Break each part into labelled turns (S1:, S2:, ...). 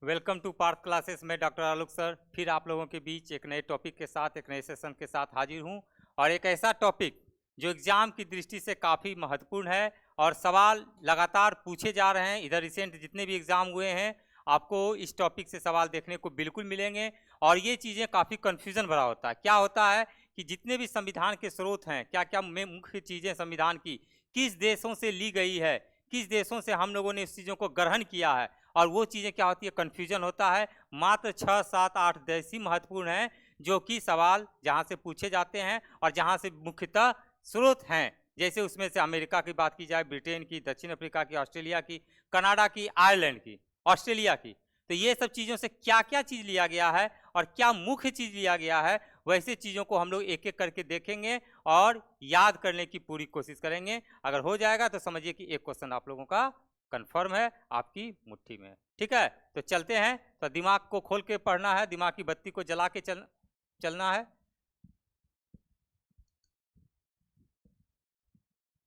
S1: Welcome to Partha classes में doctor आलोक sir फिर आप लोगों के बीच एक नए टॉपिक के साथ एक नए सेशन के साथ हाजिर हूं और एक ऐसा टॉपिक जो एग्ज़ाम की दृष्टि से काफ़ी महत्वपूर्ण है और सवाल लगातार पूछे जा रहे हैं। इधर रिसेंट जितने भी एग्ज़ाम हुए हैं आपको इस टॉपिक से सवाल देखने को बिल्कुल मिलेंगे और ये चीज़ें काफ़ी कन्फ्यूज़न भरा होता है। क्या होता है कि जितने भी संविधान के स्रोत हैं, क्या क्या मुख्य चीज़ें संविधान की किस देशों से ली गई है, किस देशों से हम लोगों ने इस चीज़ों को ग्रहण किया है, और वो चीज़ें क्या होती है, कन्फ्यूजन होता है। मात्र 6, 7, 8 देश ही महत्वपूर्ण हैं जो कि सवाल जहाँ से पूछे जाते हैं और जहाँ से मुख्यतः स्रोत हैं। जैसे उसमें से अमेरिका की बात की जाए, ब्रिटेन की, दक्षिण अफ्रीका की, ऑस्ट्रेलिया की, कनाडा की, आयरलैंड की, ऑस्ट्रेलिया की, तो ये सब चीज़ों से क्या क्या चीज़ लिया गया है और क्या मुख्य चीज़ लिया गया है, वैसे चीज़ों को हम लोग एक एक करके देखेंगे और याद करने की पूरी कोशिश करेंगे। अगर हो जाएगा तो समझिए कि एक क्वेश्चन आप लोगों का कंफर्म है, आपकी मुट्ठी में है। ठीक है, तो चलते हैं। तो दिमाग को खोल के पढ़ना है, दिमाग की बत्ती को जला के चलना है।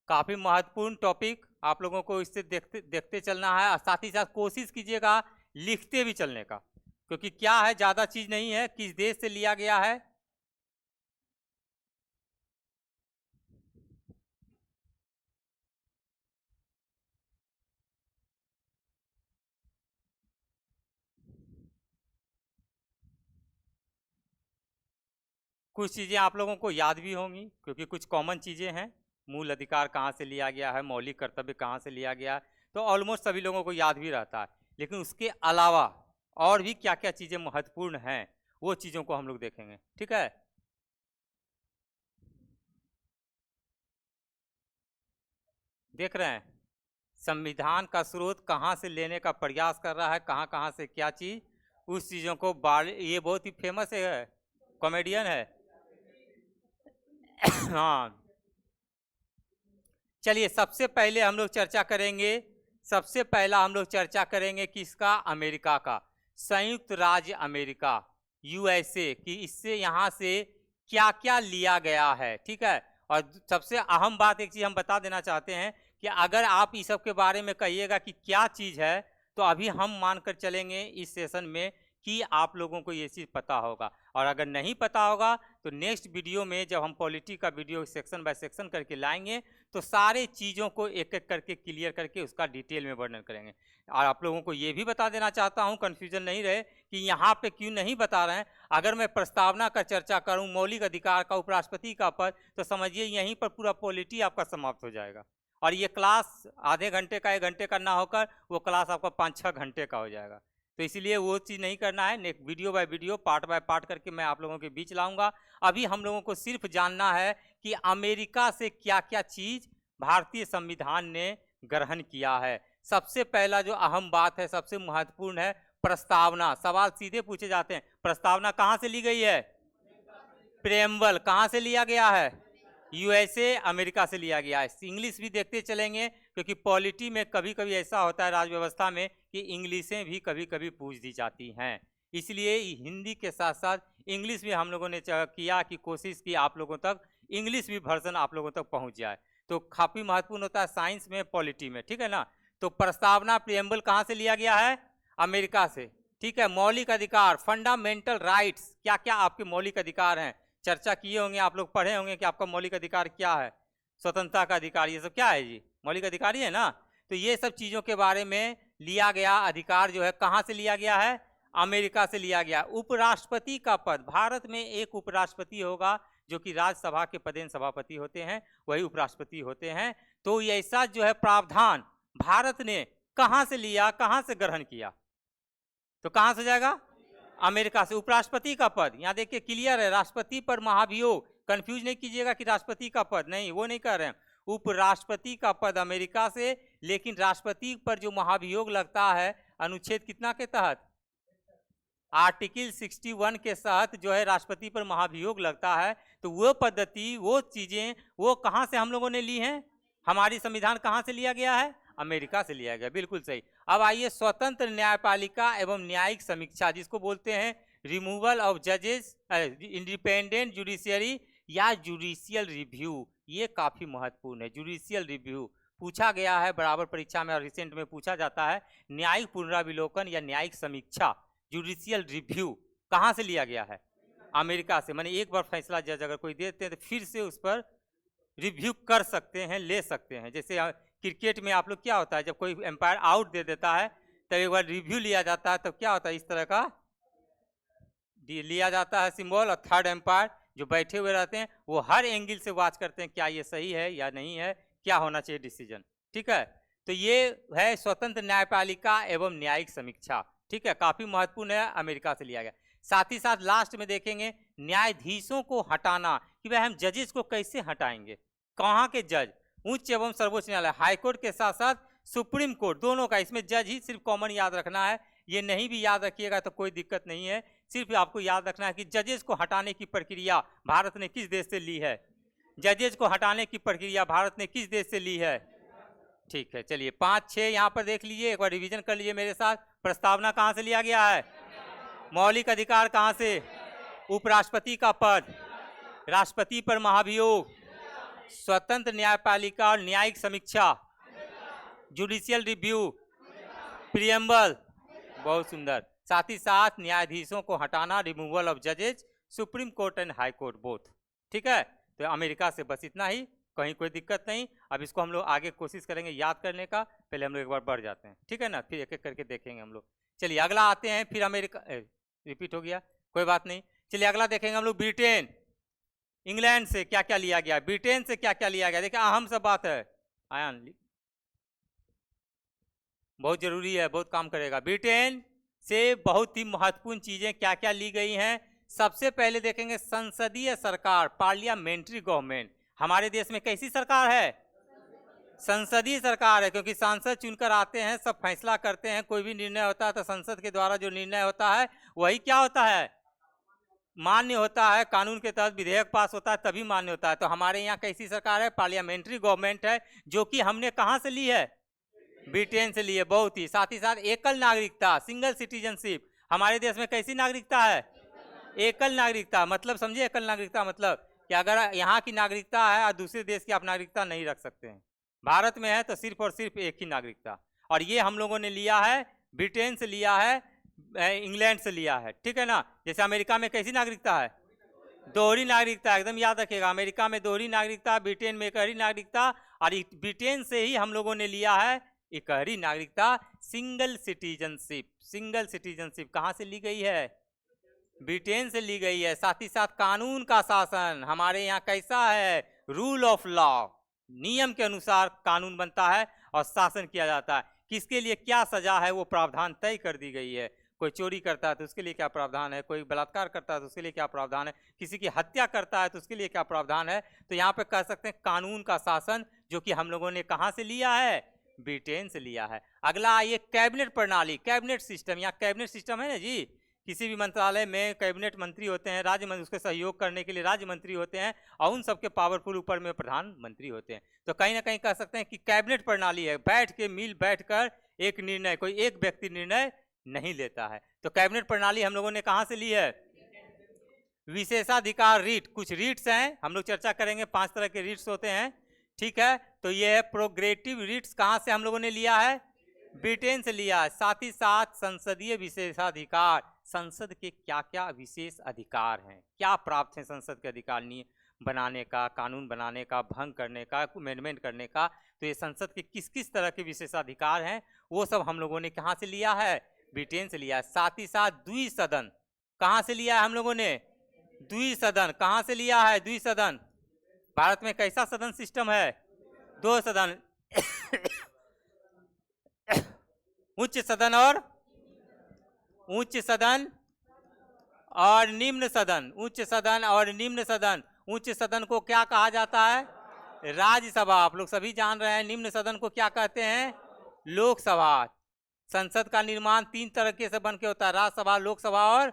S1: काफ़ी महत्वपूर्ण टॉपिक, आप लोगों को इससे देखते देखते चलना है और साथ ही साथ कोशिश कीजिएगा लिखते भी चलने का, क्योंकि क्या है, ज़्यादा चीज़ नहीं है, किस देश से लिया गया है। कुछ चीज़ें आप लोगों को याद भी होंगी क्योंकि कुछ कॉमन चीज़ें हैं। मूल अधिकार कहाँ से लिया गया है, मौलिक कर्तव्य कहाँ से लिया गया है, तो ऑलमोस्ट सभी लोगों को याद भी रहता है। लेकिन उसके अलावा और भी क्या क्या चीज़ें महत्वपूर्ण हैं, वो चीज़ों को हम लोग देखेंगे। ठीक है, देख रहे हैं संविधान का स्रोत कहाँ से लेने का प्रयास कर रहा है, कहाँ कहाँ से क्या चीज़, उस चीज़ों को बार, ये बहुत ही फेमस है, कॉमेडियन है। हाँ, चलिए सबसे पहले हम लोग चर्चा करेंगे, सबसे पहला हम लोग चर्चा करेंगे किसका, अमेरिका का, संयुक्त राज्य अमेरिका, यूएसए की, इससे यहाँ से क्या क्या लिया गया है। ठीक है, और सबसे अहम बात एक चीज़ हम बता देना चाहते हैं कि अगर आप इस सब के बारे में कहिएगा कि क्या चीज़ है, तो अभी हम मानकर चलेंगे इस सेशन में कि आप लोगों को ये चीज़ पता होगा, और अगर नहीं पता होगा तो नेक्स्ट वीडियो में जब हम पॉलिटी का वीडियो सेक्शन बाय सेक्शन करके लाएंगे तो सारे चीज़ों को एक एक करके क्लियर करके उसका डिटेल में वर्णन करेंगे। और आप लोगों को ये भी बता देना चाहता हूँ, कन्फ्यूजन नहीं रहे कि यहाँ पे क्यों नहीं बता रहे हैं। अगर मैं प्रस्तावना का चर्चा करूँ, मौलिक अधिकार का, उपराष्ट्रपति का पद, तो समझिए यहीं पर पूरा पॉलिटी आपका समाप्त हो जाएगा और ये क्लास आधे घंटे का, 1 घंटे का ना होकर वो क्लास आपका 5-6 घंटे का हो जाएगा। तो इसलिए वो चीज़ नहीं करना है, next video by video, part by part करके मैं आप लोगों के बीच लाऊंगा। अभी हम लोगों को सिर्फ जानना है कि अमेरिका से क्या क्या चीज़ भारतीय संविधान ने ग्रहण किया है। सबसे पहला जो अहम बात है, सबसे महत्वपूर्ण है प्रस्तावना। सवाल सीधे पूछे जाते हैं, प्रस्तावना कहाँ से ली गई है, प्रेम्बल कहाँ से लिया गया है, यूएसए अमेरिका से लिया गया है। इंग्लिश भी देखते चलेंगे क्योंकि पॉलिटी में कभी कभी ऐसा होता है, राज व्यवस्था में, कि इंग्लिशें भी कभी कभी पूछ दी जाती हैं, इसलिए हिंदी के साथ साथ इंग्लिश भी हम लोगों ने किया कि कोशिश की आप लोगों तक इंग्लिश भी वर्जन आप लोगों तक पहुंच जाए। तो काफ़ी महत्वपूर्ण होता है साइंस में, पॉलिटी में। ठीक है ना, तो प्रस्तावना प्रियम्बल कहाँ से लिया गया है, अमेरिका से। ठीक है, मौलिक अधिकार, फंडामेंटल राइट्स, क्या क्या आपके मौलिक अधिकार हैं, चर्चा किए होंगे आप लोग, पढ़े होंगे कि आपका मौलिक अधिकार क्या है, स्वतंत्रता का अधिकार, ये सब क्या है जी, मौलिक अधिकार ही है ना। तो ये सब चीज़ों के बारे में लिया गया अधिकार जो है कहाँ से लिया गया है, अमेरिका से लिया गया। उपराष्ट्रपति का पद, भारत में एक उपराष्ट्रपति होगा जो कि राज्यसभा के पदेन सभापति होते हैं, वही उपराष्ट्रपति होते हैं। तो ये ऐसा जो है प्रावधान भारत ने कहाँ से लिया, कहाँ से ग्रहण किया, तो कहाँ से जाएगा, अमेरिका से। उपराष्ट्रपति का पद यहाँ देखिए क्लियर है, राष्ट्रपति पर महाभियोग, कंफ्यूज नहीं कीजिएगा कि राष्ट्रपति का पद नहीं, वो नहीं कर रहे हैं। उपराष्ट्रपति का पद अमेरिका से, लेकिन राष्ट्रपति पर जो महाभियोग लगता है अनुच्छेद कितना के तहत, आर्टिकल 61 के तहत जो है राष्ट्रपति पर महाभियोग लगता है। तो वो पद्धति, वो चीजें, वो कहाँ से हम लोगों ने ली हैं, हमारी संविधान कहाँ से लिया गया है, अमेरिका से लिया गया, बिल्कुल सही। अब आइए स्वतंत्र न्यायपालिका एवं न्यायिक समीक्षा, जिसको बोलते हैं रिमूवल ऑफ जजेस, इंडिपेंडेंट जुडिशियरी या जुडिशियल रिव्यू, ये काफ़ी महत्वपूर्ण है। जुडिशियल रिव्यू पूछा गया है बराबर परीक्षा में और रिसेंट में पूछा जाता है, न्यायिक पुनराविलोकन या न्यायिक समीक्षा, जुडिशियल रिव्यू कहाँ से लिया गया है? अमेरिका से। माने एक बार फैसला जज अगर कोई देते हैं तो फिर से उस पर रिव्यू कर सकते हैं, ले सकते हैं। जैसे क्रिकेट में आप लोग क्या होता है, जब कोई एम्पायर आउट दे देता है तब एक बार रिव्यू लिया जाता है, तब क्या होता है, इस तरह का लिया जाता है सिंबल, और थर्ड एम्पायर जो बैठे हुए रहते हैं वो हर एंगल से वॉच करते हैं क्या ये सही है या नहीं है, क्या होना चाहिए डिसीजन। ठीक है, तो ये है स्वतंत्र न्यायपालिका एवं न्यायिक समीक्षा। ठीक है, काफी महत्वपूर्ण है, अमेरिका से लिया गया। साथ ही साथ लास्ट में देखेंगे न्यायाधीशों को हटाना, कि भाई हम जजेस को कैसे हटाएंगे, कहाँ के जज, उच्च एवं सर्वोच्च न्यायालय, हाईकोर्ट के साथ साथ सुप्रीम कोर्ट, दोनों का। इसमें जज ही सिर्फ कॉमन याद रखना है, ये नहीं भी याद रखिएगा तो कोई दिक्कत नहीं है। सिर्फ आपको याद रखना है कि जजेस को हटाने की प्रक्रिया भारत ने किस देश से ली है, जजेस को हटाने की प्रक्रिया भारत ने किस देश से ली है। ठीक है, चलिए 5-6 यहाँ पर देख लीजिए, एक बार रिवीजन कर लीजिए मेरे साथ। प्रस्तावना कहाँ से लिया गया है? मौलिक अधिकार कहाँ से? उपराष्ट्रपति का पद, राष्ट्रपति पर महाभियोग, स्वतंत्र न्यायपालिका और न्यायिक समीक्षा, जुडिशियल रिव्यू, प्रियम्बल, बहुत सुंदर। साथ ही साथ न्यायाधीशों को हटाना, रिमूवल ऑफ जजेज, supreme court and high court both. ठीक है, तो अमेरिका से बस इतना ही, कहीं कोई दिक्कत नहीं। अब इसको हम लोग आगे कोशिश करेंगे याद करने का, पहले हम लोग एक बार बढ़ जाते हैं। ठीक है ना, फिर एक एक करके देखेंगे हम लोग। चलिए अगला आते हैं, फिर अमेरिका रिपीट हो गया, कोई बात नहीं। चलिए अगला देखेंगे हम लोग, ब्रिटेन, इंग्लैंड से क्या क्या लिया गया, ब्रिटेन से क्या क्या लिया गया। देखिए अहम सब बात है, आयन बहुत जरूरी है, बहुत काम करेगा। ब्रिटेन से बहुत ही महत्वपूर्ण चीजें क्या क्या ली गई हैं। सबसे पहले देखेंगे संसदीय सरकार, पार्लियामेंट्री गवर्नमेंट। हमारे देश में कैसी सरकार है? संसदीय सरकार है, क्योंकि सांसद चुनकर आते हैं, सब फैसला करते हैं, कोई भी निर्णय होता है तो संसद के द्वारा जो निर्णय होता है वही क्या होता है, मान्य होता है। कानून के तहत विधेयक पास होता है तभी मान्य होता है। तो हमारे यहाँ कैसी सरकार है? पार्लियामेंट्री गवर्नमेंट है, जो कि हमने कहाँ से ली है? ब्रिटेन से लिए। बहुत ही। साथ ही साथ एकल नागरिकता, सिंगल सिटीजनशिप, हमारे देश में कैसी नागरिकता है? एकल नागरिकता। मतलब समझिए, एकल नागरिकता मतलब कि अगर यहाँ की नागरिकता है और दूसरे देश की आप नागरिकता नहीं रख सकते हैं। भारत में है तो सिर्फ और सिर्फ एक ही नागरिकता, और ये हम लोगों ने लिया है, ब्रिटेन से लिया है, इंग्लैंड से लिया है। ठीक है ना। जैसे अमेरिका में कैसी नागरिकता है? दोहरी नागरिकता, एकदम याद रखिएगा। अमेरिका में दोहरी नागरिकता, ब्रिटेन में एकहरी नागरिकता, और ब्रिटेन से ही हम लोगों ने लिया है एकहरी नागरिकता, सिंगल सिटीजनशिप। सिंगल सिटीजनशिप कहाँ से ली गई है? ब्रिटेन से ली गई है। साथ ही साथ कानून का शासन हमारे यहाँ कैसा है? रूल ऑफ लॉ, नियम के अनुसार कानून बनता है और शासन किया जाता है। किसके लिए क्या सजा है वो प्रावधान तय कर दी गई है। कोई चोरी करता है तो उसके लिए क्या प्रावधान है, कोई बलात्कार करता है तो उसके लिए क्या प्रावधान है, किसी की हत्या करता है तो उसके लिए क्या प्रावधान है। तो यहाँ पे कह सकते हैं कानून का शासन, जो कि हम लोगों ने कहाँ से लिया है? ब्रिटेन से लिया है। अगला आइए कैबिनेट प्रणाली, कैबिनेट सिस्टम। यहाँ कैबिनेट सिस्टम है ना जी, किसी भी मंत्रालय में कैबिनेट मंत्री होते हैं, राज्य मंत्री, उसके सहयोग करने के लिए राज्य मंत्री होते हैं, और उन सबके पावरफुल ऊपर में प्रधानमंत्री होते हैं। तो कहीं ना कहीं कह सकते हैं कि कैबिनेट प्रणाली है, बैठ के मिल बैठकर एक निर्णय, कोई एक व्यक्ति निर्णय नहीं लेता है। तो कैबिनेट प्रणाली हम लोगों ने कहाँ से ली है? विशेषाधिकार रीट, कुछ रीट्स हैं, हम लोग चर्चा करेंगे। 5 तरह के रीट्स होते हैं। ठीक है, तो ये है प्रोग्रेटिव रीट्स, कहाँ से हम लोगों ने लिया है? ब्रिटेन से लिया है। साथ ही साथ संसदीय विशेषाधिकार, संसद के क्या क्या विशेष अधिकार हैं, क्या प्राप्त हैं संसद के अधिकार, नियम बनाने का, कानून बनाने का, भंग करने का, अमेंडमेंट करने का। तो ये संसद के किस किस तरह के विशेषाधिकार हैं वो सब हम लोगों ने कहाँ से लिया है? ब्रिटेन से लिया है। साथ ही साथ द्विसदन, कहाँ से लिया है हम लोगों ने? द्विसदन कहाँ से लिया है? द्विसदन। भारत में कैसा सदन सिस्टम है? 2 सदन, उच्च सदन और उच्च सदन और निम्न सदन। उच्च सदन और निम्न सदन। उच्च सदन को क्या कहा जाता है? राज्यसभा, आप लोग सभी जान रहे हैं। निम्न सदन को क्या कहते हैं? लोकसभा। संसद का निर्माण 3 तरीके से बन के होता है, राज्यसभा, लोकसभा और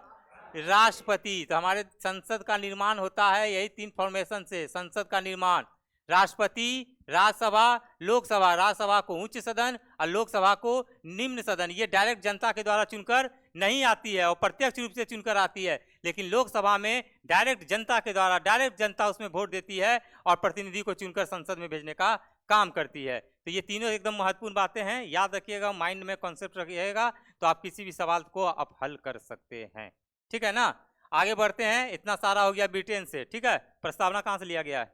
S1: राष्ट्रपति। तो हमारे संसद का निर्माण होता है यही 3 फॉर्मेशन से। संसद का निर्माण, राष्ट्रपति, राज्यसभा, लोकसभा। राज्यसभा को उच्च सदन और लोकसभा को निम्न सदन। ये डायरेक्ट जनता के द्वारा चुनकर नहीं आती है और प्रत्यक्ष रूप से चुनकर आती है, लेकिन लोकसभा में डायरेक्ट जनता के द्वारा, डायरेक्ट जनता उसमें वोट देती है और प्रतिनिधि को चुनकर संसद में भेजने का काम करती है। तो ये तीनों एकदम महत्वपूर्ण बातें हैं, याद रखिएगा, माइंड में कॉन्सेप्ट रखिएगा तो आप किसी भी सवाल को आप हल कर सकते हैं। ठीक है ना, आगे बढ़ते हैं। इतना सारा हो गया ब्रिटेन से। ठीक है, प्रस्तावना कहाँ से लिया गया है?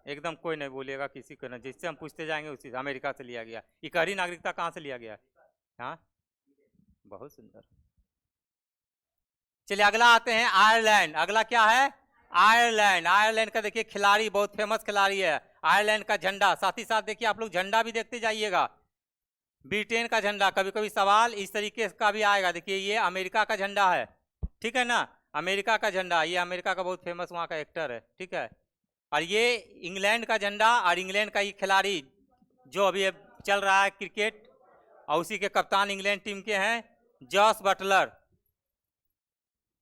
S1: एकदम कोई नहीं बोलिएगा, किसी को नहीं, जिससे हम पूछते जाएंगे उसी से। अमेरिका से लिया गया। इकहरी नागरिकता कहाँ से लिया गया है? हाँ, बहुत सुंदर। चलिए अगला आते हैं, आयरलैंड। अगला क्या है? आयरलैंड। आयरलैंड का देखिए खिलाड़ी, बहुत फेमस खिलाड़ी है। आयरलैंड का झंडा, साथ ही साथ देखिए आप लोग झंडा भी देखते जाइएगा। ब्रिटेन का झंडा, कभी कभी सवाल इस तरीके का भी आएगा। देखिए ये अमेरिका का झंडा है, ठीक है ना, अमेरिका का झंडा, ये अमेरिका का बहुत फेमस वहाँ का एक्टर है, ठीक है। और ये इंग्लैंड का झंडा, और इंग्लैंड का ये खिलाड़ी जो अभी चल रहा है क्रिकेट, और उसी के कप्तान इंग्लैंड टीम के हैं जॉस बटलर।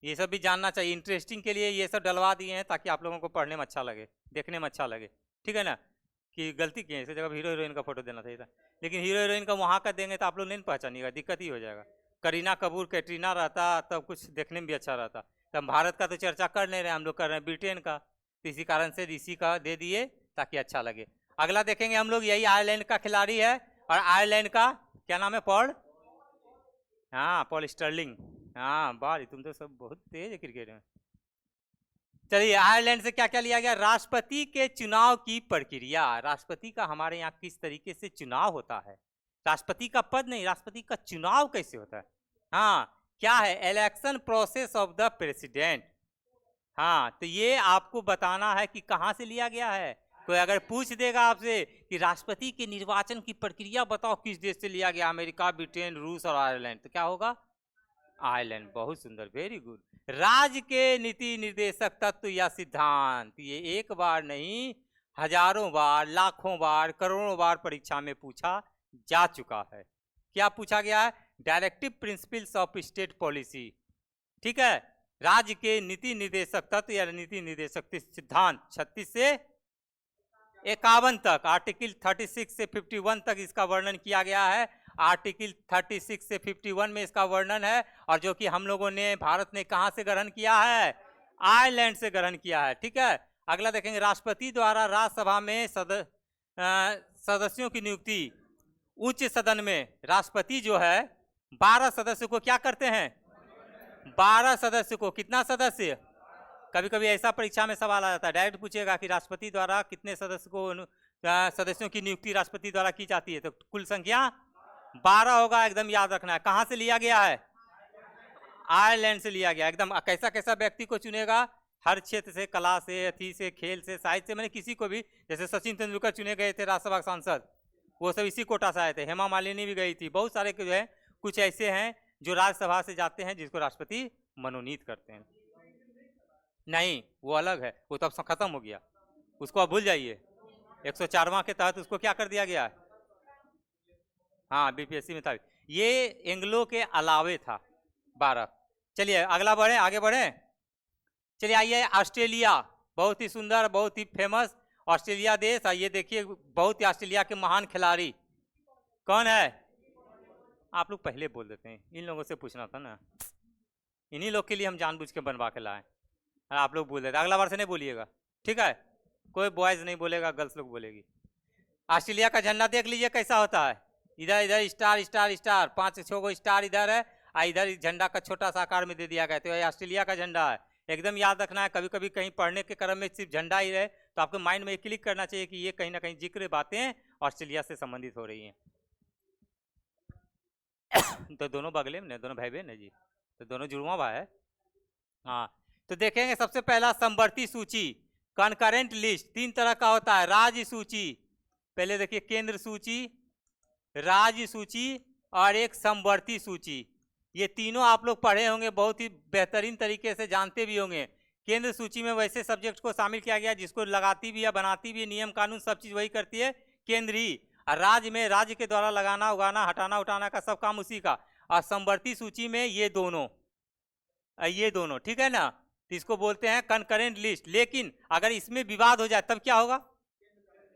S1: ये सब भी जानना चाहिए, इंटरेस्टिंग के लिए ये सब डलवा दिए हैं ताकि आप लोगों को पढ़ने में अच्छा लगे, देखने में अच्छा लगे, ठीक है ना। कि गलती की है, इस जगह हीरो हीरोइन का फोटो देना चाहिए था, लेकिन हीरो हीरोइन का वहाँ का देंगे तो आप लोग नहीं पहचानिएगा, दिक्कत ही हो जाएगा। करीना कपूर, कैटरीना रहता तब कुछ देखने में भी अच्छा रहता। तो हम भारत का तो चर्चा कर नहीं रहे, हम लोग कर रहे हैं ब्रिटेन का, तो इसी कारण से इसी का दे दिए ताकि अच्छा लगे। अगला देखेंगे हम लोग, यही आयरलैंड का खिलाड़ी है, और आयरलैंड का क्या नाम है? पॉल, हाँ पॉल स्टर्लिंग। हाँ बारी, तुम तो सब बहुत तेज है क्रिकेट में। चलिए आयरलैंड से क्या क्या लिया गया? राष्ट्रपति के चुनाव की प्रक्रिया। राष्ट्रपति का हमारे यहाँ किस तरीके से चुनाव होता है, राष्ट्रपति का पद नहीं, राष्ट्रपति का चुनाव कैसे होता है। हाँ क्या है? Election process of the president. हाँ तो ये आपको बताना है कि कहाँ से लिया गया है। कोई अगर पूछ देगा आपसे कि राष्ट्रपति के निर्वाचन की प्रक्रिया बताओ किस देश से लिया गया, अमेरिका, ब्रिटेन, रूस और आयरलैंड, तो क्या होगा? आयरलैंड। बहुत सुंदर, वेरी गुड। राज्य के नीति निर्देशक तत्व या सिद्धांत, ये एक बार नहीं हजारों बार, लाखों बार, करोड़ों बार परीक्षा में पूछा जा चुका है। क्या पूछा गया है? Directive principles of state policy, ठीक है। राज्य के नीति निर्देशक तत्व या नीति निर्देशक सिद्धांत 36 से 51 तक, आर्टिकल 36 से 51 तक इसका वर्णन किया गया है। आर्टिकल 36 से 51 में इसका वर्णन है, और जो कि हम लोगों ने, भारत ने कहां से ग्रहण किया है? आयरलैंड से ग्रहण किया है, ठीक है। अगला देखेंगे, राष्ट्रपति द्वारा राज्यसभा में सदस्यों की नियुक्ति। उच्च सदन में राष्ट्रपति जो है 12 सदस्य को क्या करते हैं? 12 सदस्य को, कितना सदस्य? कभी कभी ऐसा परीक्षा में सवाल आ जाता है, डायरेक्ट पूछेगा कि राष्ट्रपति द्वारा कितने सदस्य को, सदस्यों की नियुक्ति राष्ट्रपति द्वारा की जाती है, तो कुल संख्या 12 होगा, एकदम याद रखना है। कहां से लिया गया है? आयरलैंड से लिया गया, एकदम। कैसा कैसा व्यक्ति को चुनेगा? हर क्षेत्र से, कला से, अथी से, खेल से, साहित्य से, मैंने किसी को भी, जैसे सचिन तेंदुलकर चुने गए थे राज्यसभा सांसद, वो सब इसी कोटा से आए थे। हेमा मालिनी भी गई थी। बहुत सारे जो है कुछ ऐसे हैं जो राज्यसभा से जाते हैं, जिसको राष्ट्रपति मनोनीत करते हैं। नहीं वो अलग है, वो तो अब खत्म हो गया, उसको अब भूल जाइए। 104वां के तहत उसको क्या कर दिया गया है? हाँ बीपीएससी में था। ये एंग्लो के अलावे था 12। चलिए अगला बढ़े, आगे बढ़े। चलिए आइए, ऑस्ट्रेलिया, बहुत ही सुंदर, बहुत ही फेमस ऑस्ट्रेलिया देश। आइए देखिए, बहुत ही ऑस्ट्रेलिया के महान खिलाड़ी कौन है? आप लोग पहले बोल देते हैं, इन लोगों से पूछना था ना, इन्हीं लोग के लिए हम जानबूझ के बनवा के लाए। आप लोग बोल देते, अगला बार से नहीं बोलिएगा, ठीक है। कोई बॉयज नहीं बोलेगा, गर्ल्स लोग बोलेगी। ऑस्ट्रेलिया का झंडा देख लीजिए कैसा होता है, इधर इधर स्टार स्टार स्टार, 5-6 गो स्टार इधर है, और इधर झंडा का छोटा सा आकार में दे दिया गया। तो ये ऑस्ट्रेलिया का झंडा है, एकदम याद रखना है। कभी कभी कहीं पढ़ने के क्रम में सिर्फ झंडा ही रहे तो आपके माइंड में क्लिक करना चाहिए कि ये कहीं ना कहीं जिक्र बातें ऑस्ट्रेलिया से संबंधित हो रही हैं। तो दोनों बगले में, दोनों भाई बहन है जी, तो दोनों जुड़वा भाई है। हाँ तो देखेंगे, सबसे पहला समवर्ती सूची, कॉन्करेंट लिस्ट। 3 तरह का होता है, राज्य सूची, पहले देखिए केंद्र सूची, राज्य सूची, और एक समवर्ती सूची। ये तीनों आप लोग पढ़े होंगे, बहुत ही बेहतरीन तरीके से जानते भी होंगे। केंद्र सूची में वैसे सब्जेक्ट को शामिल किया गया जिसको लगाती भी है, बनाती भी है, नियम कानून सब चीज वही करती है, केंद्र ही। और राज्य में राज्य के द्वारा लगाना, उगाना, हटाना, उठाना का सब काम उसी का। और समवर्ती सूची में ये दोनों, ठीक है ना, तो इसको बोलते हैं कंकरेंट लिस्ट। लेकिन अगर इसमें विवाद हो जाए तब क्या होगा?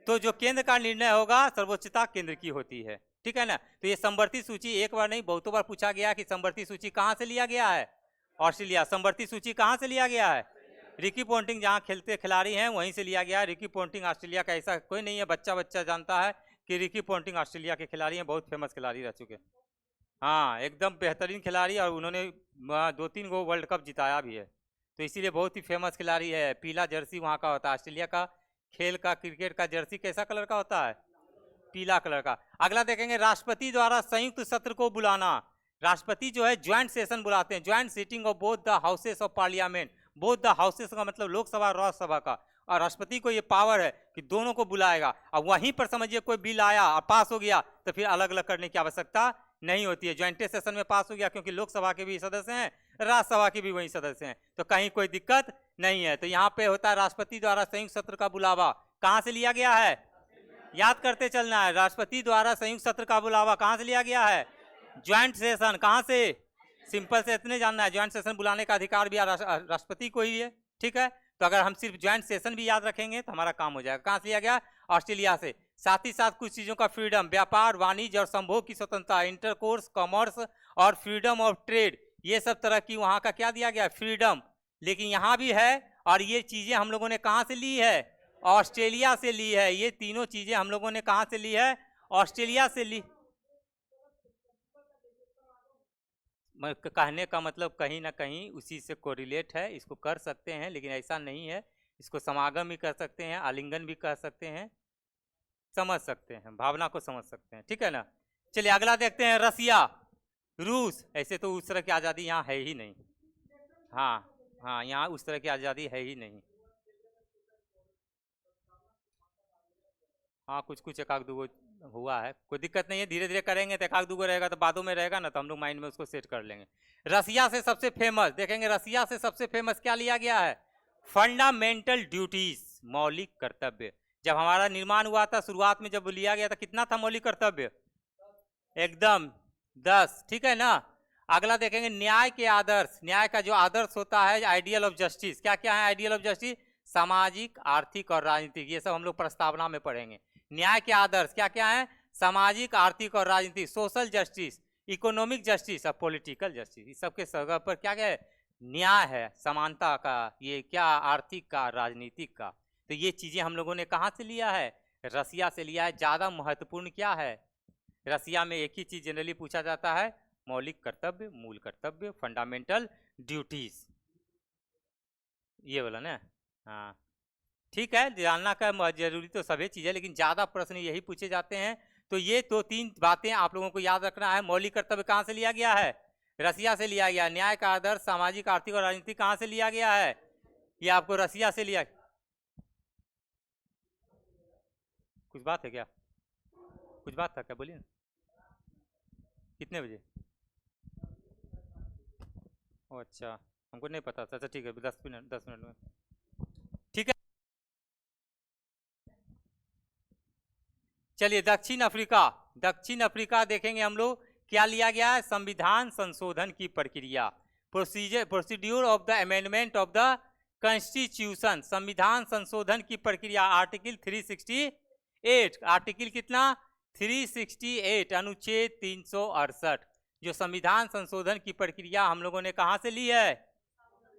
S1: तो जो केंद्र का निर्णय होगा सर्वोच्चता केंद्र की होती है, ठीक है ना। तो ये समवर्ती सूची एक बार नहीं बहुतों बार पूछा गया कि समवर्ती सूची कहां से लिया गया है? ऑस्ट्रेलिया। समवर्ती सूची कहां से लिया गया है? रिकी पोंटिंग जहाँ खेलते खिलाड़ी हैं वहीं से लिया गया। रिकी पोंटिंग ऑस्ट्रेलिया का ऐसा कोई नहीं है, बच्चा बच्चा जानता है कि रिकी पोंटिंग ऑस्ट्रेलिया के खिलाड़ी हैं, बहुत फेमस खिलाड़ी रह चुके हैं। हाँ, एकदम बेहतरीन खिलाड़ी, और उन्होंने 2-3 गो वर्ल्ड कप जिताया भी है, तो इसीलिए बहुत ही फेमस खिलाड़ी है। पीला जर्सी वहाँ का होता है, ऑस्ट्रेलिया का खेल का क्रिकेट का जर्सी कैसा कलर का होता है? पीला कलर का। अगला देखेंगे, राष्ट्रपति द्वारा संयुक्त सत्र को बुलाना। राष्ट्रपति जो है ज्वाइंट सेशन बुलाते हैं, joint seating of both the houses of parliament. Both the houses का मतलब लोकसभा और राज्यसभा का, और राष्ट्रपति को ये पावर है कि दोनों को बुलाएगा। अब वहीं पर समझिए कोई बिल आया और पास हो गया तो फिर अलग अलग करने की आवश्यकता नहीं होती है, ज्वाइंट सेशन में पास हो गया, क्योंकि लोकसभा के भी सदस्य हैं, राज्यसभा के भी वही सदस्य हैं, तो कहीं कोई दिक्कत नहीं है। तो यहाँ पे होता है राष्ट्रपति द्वारा संयुक्त सत्र का बुलावा। कहाँ से लिया गया है? याद करते चलना है, राष्ट्रपति द्वारा संयुक्त सत्र का बुलावा कहाँ से लिया गया है? Joint session. कहाँ से? सिंपल से इतने जानना है, ज्वाइंट सेशन बुलाने का अधिकार भी राष्ट्रपति को ही है, ठीक है। तो अगर हम सिर्फ ज्वाइंट सेशन भी याद रखेंगे तो हमारा काम हो जाएगा। कहाँ से लिया गया? ऑस्ट्रेलिया से। साथ ही साथ कुछ चीजों का फ्रीडम, व्यापार, वाणिज्य और संभोग की स्वतंत्रता, इंटरकोर्स, कॉमर्स और फ्रीडम ऑफ ट्रेड, ये सब तरह की वहां का क्या दिया गया? फ्रीडम। लेकिन यहाँ भी है, और ये चीजें हम लोगों ने कहाँ से ली है? ऑस्ट्रेलिया से ली है। ये तीनों चीजें हम लोगों ने कहाँ से ली है? ऑस्ट्रेलिया से ली। कहने का मतलब कहीं ना कहीं उसी से कोरिलेट है, इसको कर सकते हैं, लेकिन ऐसा नहीं है। इसको समागम भी कर सकते हैं, आलिंगन भी कर सकते हैं, समझ सकते हैं, भावना को समझ सकते हैं, ठीक है ना। चलिए अगला देखते हैं, रसिया, रूस। ऐसे तो उस तरह की आज़ादी यहाँ है ही नहीं। हाँ हाँ, यहाँ उस तरह की आज़ादी है ही नहीं। हाँ, कुछ कुछ एक आध दूगो हुआ है, कोई दिक्कत नहीं है, धीरे धीरे करेंगे तो एक आध दूगो रहेगा तो बादों में रहेगा ना, तो हम लोग माइंड में उसको सेट कर लेंगे। रसिया से सबसे फेमस देखेंगे, रसिया से सबसे फेमस क्या लिया गया है? फंडामेंटल ड्यूटीज, मौलिक कर्तव्य। जब हमारा निर्माण हुआ था शुरुआत में, जब लिया गया था, कितना था मौलिक कर्तव्य? एकदम 10, ठीक है ना। अगला देखेंगे, न्याय के आदर्श। न्याय का जो आदर्श होता है, आइडियल ऑफ जस्टिस, क्या क्या है आइडियल ऑफ जस्टिस? सामाजिक, आर्थिक और राजनीतिक, ये सब हम लोग प्रस्तावना में पढ़ेंगे। न्याय के आदर्श क्या क्या है? सामाजिक, आर्थिक और राजनीतिक, सोशल जस्टिस, इकोनॉमिक जस्टिस और पॉलिटिकल जस्टिस। इस सबके जगह पर क्या है? न्याय है, समानता का, ये क्या, आर्थिक का, राजनीतिक का। तो ये चीजें हम लोगों ने कहाँ से लिया है? रसिया से लिया है। ज्यादा महत्वपूर्ण क्या है रसिया में? एक ही चीज जनरली पूछा जाता है, मौलिक कर्तव्य, मूल कर्तव्य, फंडामेंटल ड्यूटीज, ये बोला ना। हाँ ठीक है, जानना का जरूरी तो सभी चीज़ है, लेकिन ज़्यादा प्रश्न यही पूछे जाते हैं। तो ये तो 3 बातें आप लोगों को याद रखना है। मौलिक कर्तव्य कहाँ से लिया गया है? रसिया से लिया गया। न्याय का आदर्श, सामाजिक, आर्थिक और राजनीतिक कहाँ से लिया गया है? ये आपको रसिया से लिया। कुछ बात है क्या? कुछ बात था क्या? बोलिए ना। कितने बजे? ओ अच्छा, हमको नहीं पता था। अच्छा ठीक है, 10 मिनट में, ठीक है। चलिए दक्षिण अफ्रीका। दक्षिण अफ्रीका देखेंगे हम लोग, क्या लिया गया है? संविधान संशोधन की प्रक्रिया, procedure of the amendment of the constitution. संविधान संशोधन की प्रक्रिया, आर्टिकल 368। आर्टिकल कितना? 368, अनुच्छेद 368। जो संविधान संशोधन की प्रक्रिया हम लोगों ने कहां से ली है?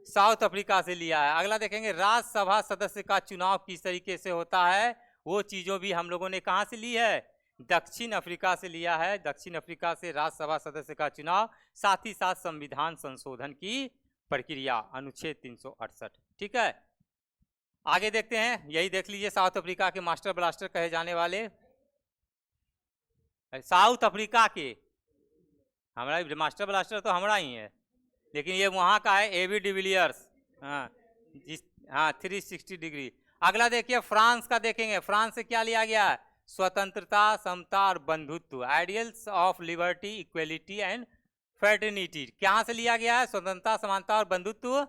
S1: साउथ अफ्रीका से लिया है। अगला देखेंगे, राज्यसभा सदस्य का चुनाव किस तरीके से होता है, वो चीजों भी हम लोगों ने कहां से ली है? दक्षिण अफ्रीका से लिया है। दक्षिण अफ्रीका से राज्यसभा सदस्य का चुनाव, साथ ही साथ संविधान संशोधन की प्रक्रिया, अनुच्छेद 368, ठीक है। आगे देखते हैं, यही देख लीजिए, साउथ अफ्रीका के मास्टर ब्लास्टर कहे जाने वाले, साउथ अफ्रीका के, हमारा मास्टर ब्लास्टर तो हमारा ही है, लेकिन ये वहां का है, एबी डिविलियर्स। हाँ 360 डिग्री। अगला देखिए, फ्रांस का देखेंगे। फ्रांस से क्या लिया गया है? स्वतंत्रता, समता और बंधुत्व, ideals of liberty, equality and fraternity. कहाँ से लिया गया है? स्वतंत्रता, समानता और बंधुत्व,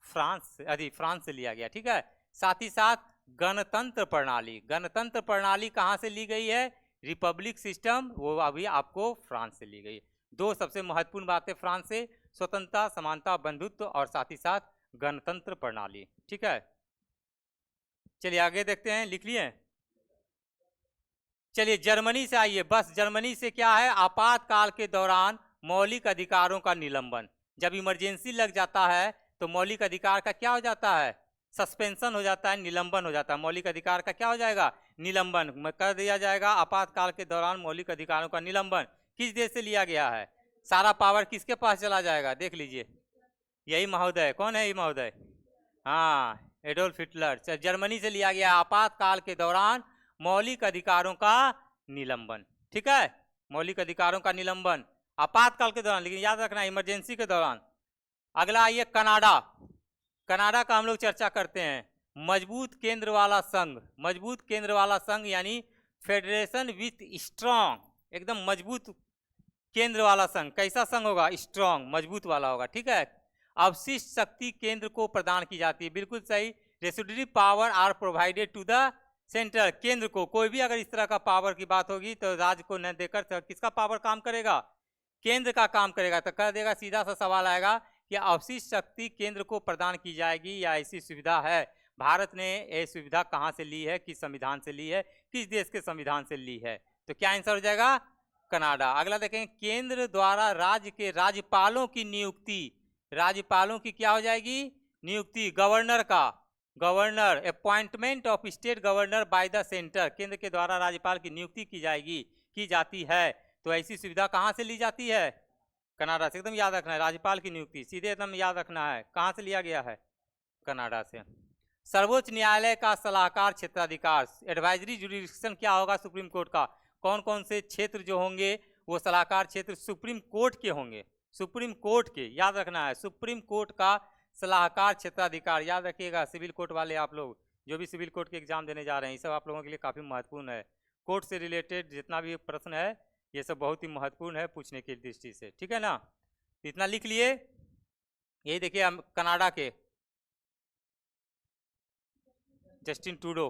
S1: फ्रांस से लिया गया, ठीक है। साथ ही साथ गणतंत्र प्रणाली। गणतंत्र प्रणाली कहाँ से ली गई है? रिपब्लिक सिस्टम, वो अभी आपको फ्रांस से ली गई। 2 सबसे महत्वपूर्ण बातें फ्रांस से, स्वतंत्रता, समानता, बंधुत्व और साथ ही साथ गणतंत्र प्रणाली, ठीक है। चलिए आगे देखते हैं, लिख लिए। चलिए जर्मनी से आइए। बस जर्मनी से क्या है? आपातकाल के दौरान मौलिक अधिकारों का निलंबन। जब इमरजेंसी लग जाता है तो मौलिक अधिकार का क्या हो जाता है? सस्पेंशन हो जाता है, निलंबन हो जाता है। मौलिक अधिकार का क्या हो जाएगा? निलंबन कर दिया जाएगा। आपातकाल के दौरान मौलिक अधिकारों का निलंबन किस देश से लिया गया है? सारा पावर किसके पास चला जाएगा? देख लीजिए, यही महोदय। कौन है ये महोदय? हाँ, एडोल्फ हिटलर। जर्मनी से लिया गया आपातकाल के दौरान मौलिक अधिकारों का निलंबन। ठीक है, मौलिक अधिकारों का निलंबन आपातकाल के दौरान, लेकिन याद रखना इमरजेंसी के दौरान। अगला आइए कनाडा। कनाडा का हम लोग चर्चा करते हैं। मजबूत केंद्र वाला संघ, मजबूत केंद्र वाला संघ यानी फेडरेशन विथ स्ट्रांग, एकदम मजबूत केंद्र वाला संघ। कैसा संघ होगा? स्ट्रांग, मजबूत वाला होगा। ठीक है, अवशिष्ट शक्ति केंद्र को प्रदान की जाती है। बिल्कुल सही। Residuary power are provided to the centre, केंद्र को कोई भी अगर इस तरह का पावर की बात होगी तो राज्य को न देकर तो किसका पावर काम करेगा? केंद्र का काम करेगा। तो कह देगा, सीधा सा सवाल आएगा कि अवशिष्ट शक्ति केंद्र को प्रदान की जाएगी या ऐसी सुविधा है? भारत ने ये सुविधा कहाँ से ली है? किस संविधान से ली है? किस देश के संविधान से ली है? तो क्या आंसर हो जाएगा? कनाडा। अगला देखेंगे, केंद्र द्वारा राज्य के राज्यपालों की नियुक्ति, राज्यपालों की क्या हो जाएगी? नियुक्ति। गवर्नर का, governor, appointment of state governor by the centre, केंद्र के द्वारा राज्यपाल की नियुक्ति की जाएगी, की जाती है। तो ऐसी सुविधा कहाँ से ली जाती है? कनाडा से। एकदम याद रखना है, राज्यपाल की नियुक्ति सीधे एकदम याद रखना है, कहाँ से लिया गया है? कनाडा से। सर्वोच्च न्यायालय का सलाहकार क्षेत्राधिकार, एडवाइजरी जुरिडिक्शन क्या होगा? सुप्रीम कोर्ट का। कौन कौन से क्षेत्र जो होंगे वो सलाहकार क्षेत्र सुप्रीम कोर्ट के होंगे? सुप्रीम कोर्ट के, याद रखना है, सुप्रीम कोर्ट का सलाहकार क्षेत्राधिकार। याद रखिएगा, सिविल कोर्ट वाले आप लोग जो भी सिविल कोर्ट के एग्जाम देने जा रहे हैं, ये सब आप लोगों के लिए काफ़ी महत्वपूर्ण है। कोर्ट से रिलेटेड जितना भी प्रश्न है ये सब बहुत ही महत्वपूर्ण है पूछने की दृष्टि से। ठीक है ना, इतना लिख लिए। ये देखिए हम कनाडा के जस्टिन ट्रूडो।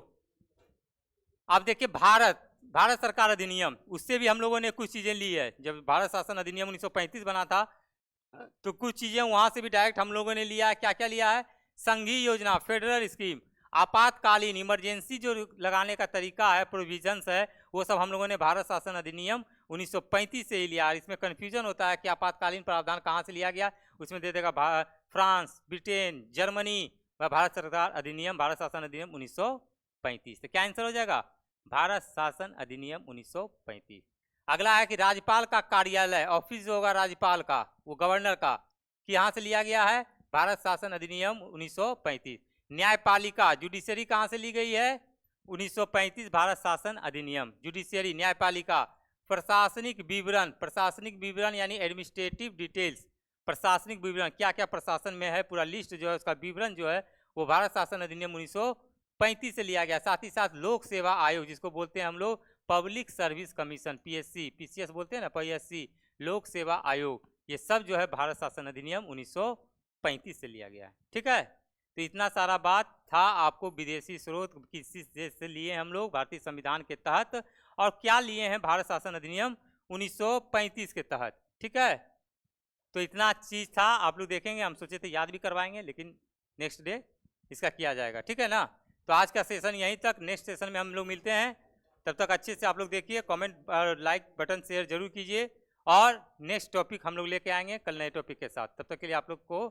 S1: अब देखिए भारत, भारत सरकार अधिनियम, उससे भी हम लोगों ने कुछ चीज़ें ली है। जब भारत शासन अधिनियम 1935 बना था तो कुछ चीज़ें वहाँ से भी डायरेक्ट हम लोगों ने लिया है। क्या क्या लिया है? संघीय योजना, फेडरल स्कीम, आपातकालीन इमरजेंसी जो लगाने का तरीका है, प्रोविजंस है, वो सब हम लोगों ने भारत शासन अधिनियम 1935 से ही लिया। इसमें कन्फ्यूजन होता है कि आपातकालीन प्रावधान कहाँ से लिया गया, उसमें दे देगा फ्रांस, ब्रिटेन, जर्मनी व भारत सरकार अधिनियम, भारत शासन अधिनियम 1935। तो क्या आंसर हो जाएगा? भारत शासन अधिनियम 1935। अगला है कि राज्यपाल का कार्यालय, ऑफिस जो होगा राज्यपाल का, वो गवर्नर का, कि यहाँ से लिया गया है? भारत शासन अधिनियम 1935। न्यायपालिका, जुडिशरी कहाँ से ली गई है? 1935 भारत शासन अधिनियम। जुडिशरी, न्यायपालिका। प्रशासनिक विवरण, प्रशासनिक विवरण यानी एडमिनिस्ट्रेटिव डिटेल्स, प्रशासनिक विवरण, क्या क्या प्रशासन में है पूरा लिस्ट जो है उसका विवरण जो है वो भारत शासन अधिनियम 1935 से लिया गया। साथ ही साथ लोक सेवा आयोग, जिसको बोलते हैं हम लोग public service commission, PSC, PCS बोलते हैं ना, पीएससी, लोक सेवा आयोग, ये सब जो है भारत शासन अधिनियम 1935 से लिया गया है। ठीक है, तो इतना सारा बात था। आपको विदेशी स्रोत किस देश से लिए हम लोग भारतीय संविधान के तहत, और क्या लिए हैं भारत शासन अधिनियम 1935 के तहत। ठीक है, तो इतना चीज़ था। आप लोग देखेंगे, हम सोचे थे याद भी करवाएंगे, लेकिन नेक्स्ट डे इसका किया जाएगा। ठीक है ना, तो आज का सेशन यहीं तक। नेक्स्ट सेशन में हम लोग मिलते हैं। तब तक अच्छे से आप लोग देखिए, कमेंट और लाइक बटन शेयर जरूर कीजिए, और नेक्स्ट टॉपिक हम लोग लेके आएंगे कल नए टॉपिक के साथ। तब तक के लिए आप लोग को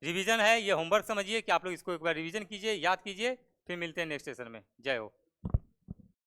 S1: रिवीजन है, ये होमवर्क समझिए कि आप लोग इसको एक बार रिवीजन कीजिए, याद कीजिए, फिर मिलते हैं नेक्स्ट सेशन में। जय हो।